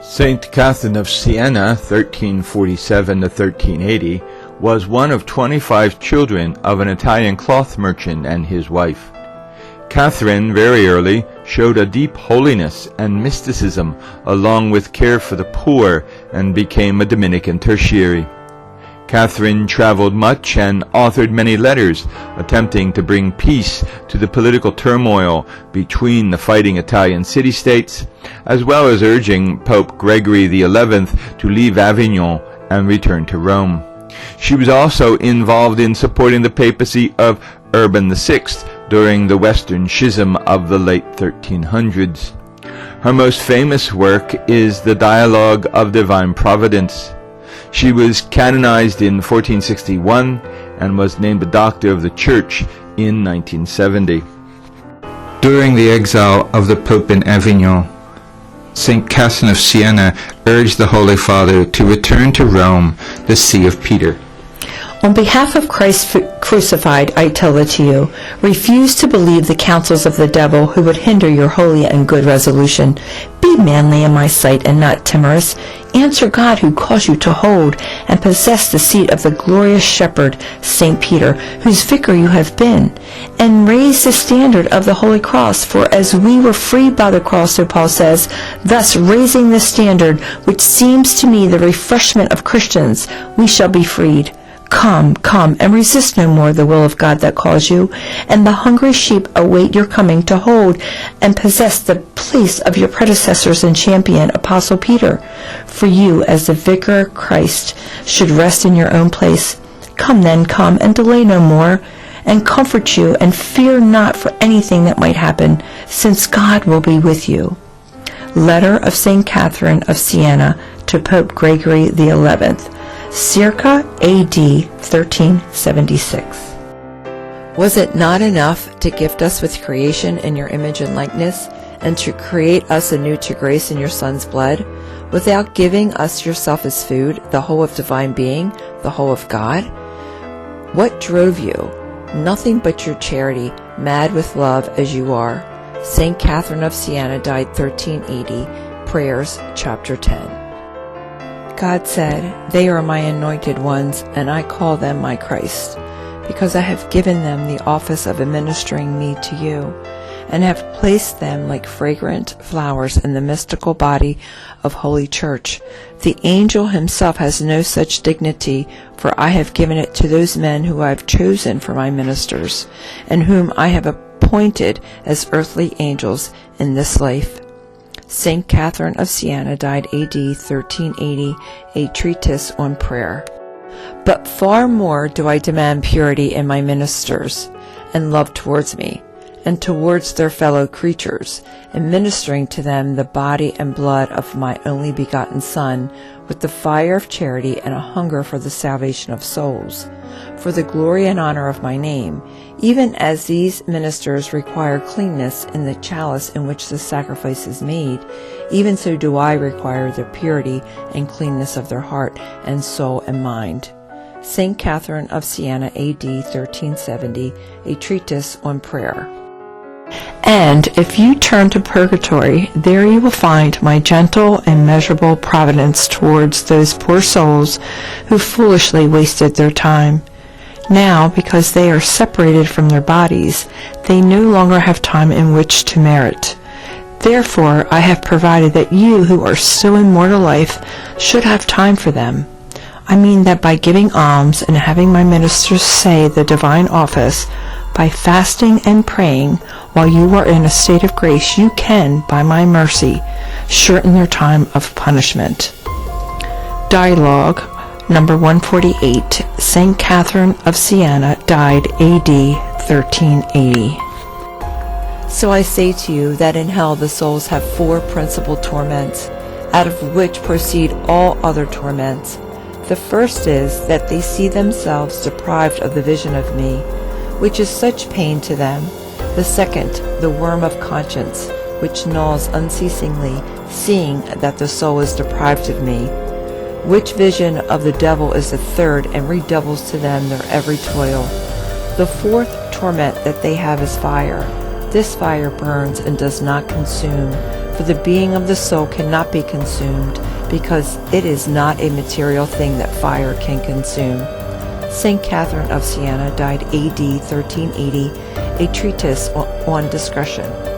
Saint Catherine of Sienna, 1347 to 1380, was one of 25 children of an Italian cloth merchant and his wife. Catherine very early showed a deep holiness and mysticism along with care for the poor and became a Dominican tertiary. Catherine traveled much and authored many letters attempting to bring peace to the political turmoil between the fighting Italian city-states, as well as urging Pope Gregory XI to leave Avignon and return to Rome. She was also involved in supporting the papacy of Urban VI during the Western Schism of the late 1300s. Her most famous work is the Dialogue of Divine Providence. She was canonized in 1461 and was named a Doctor of the Church in 1970. During the exile of the Pope in Avignon, St. Catherine of Siena urged the Holy Father to return to Rome, the See of Peter. On behalf of Christ crucified, I tell it to you, refuse to believe the counsels of the devil who would hinder your holy and good resolution. Be manly in my sight and not timorous. Answer God who calls you to hold and possess the seat of the glorious shepherd, St. Peter, whose vicar you have been, and raise the standard of the Holy Cross, for as we were freed by the cross, so Paul says, thus raising the standard, which seems to me the refreshment of Christians, we shall be freed. Come, come, and resist no more the will of God that calls you, and the hungry sheep await your coming to hold and possess the place of your predecessors and champion, Apostle Peter. For you, as the vicar of Christ, should rest in your own place. Come then, come, and delay no more, and comfort you, and fear not for anything that might happen, since God will be with you. Letter of St. Catherine of Siena to Pope Gregory XI. Circa A.D. 1376. Was it not enough to gift us with creation in your image and likeness, and to create us anew to grace in your Son's blood, without giving us yourself as food, the whole of divine being, the whole of God? What drove you? Nothing but your charity, mad with love as you are. St. Catherine of Siena died 1380. Prayers, chapter 10. God said, they are my anointed ones, and I call them my Christ, because I have given them the office of administering me to you, and have placed them like fragrant flowers in the mystical body of Holy Church. The angel himself has no such dignity, for I have given it to those men who I have chosen for my ministers, and whom I have appointed as earthly angels in this life. St. Catherine of Siena died A.D. 1380, a treatise on prayer. But far more do I demand purity in my ministers, and love towards me, and towards their fellow creatures, and ministering to them the body and blood of my only begotten Son, with the fire of charity and a hunger for the salvation of souls, for the glory and honor of my name, even as these ministers require cleanness in the chalice in which the sacrifice is made, even so do I require the purity and cleanness of their heart and soul and mind. St. Catherine of Siena, A.D. 1370, a treatise on prayer. And if you turn to purgatory, there you will find my gentle and measurable providence towards those poor souls who foolishly wasted their time. Now, because they are separated from their bodies, they no longer have time in which to merit. Therefore, I have provided that you who are still in mortal life should have time for them. I mean that by giving alms and having my ministers say the divine office, by fasting and praying while you are in a state of grace, you can, by my mercy, shorten their time of punishment. Dialogue number 148. St. Catherine of Siena died A.D. 1380. So I say to you that in hell the souls have four principal torments, out of which proceed all other torments. The first is that they see themselves deprived of the vision of me, which is such pain to them. The second, the worm of conscience, which gnaws unceasingly, seeing that the soul is deprived of me, which vision of the devil is the third, and redoubles to them their every toil. The fourth torment that they have is fire. This fire burns and does not consume, For the being of the soul cannot be consumed, because it is not a material thing that fire can consume. Saint Catherine of Sienna died AD 1380, a treatise on discretion.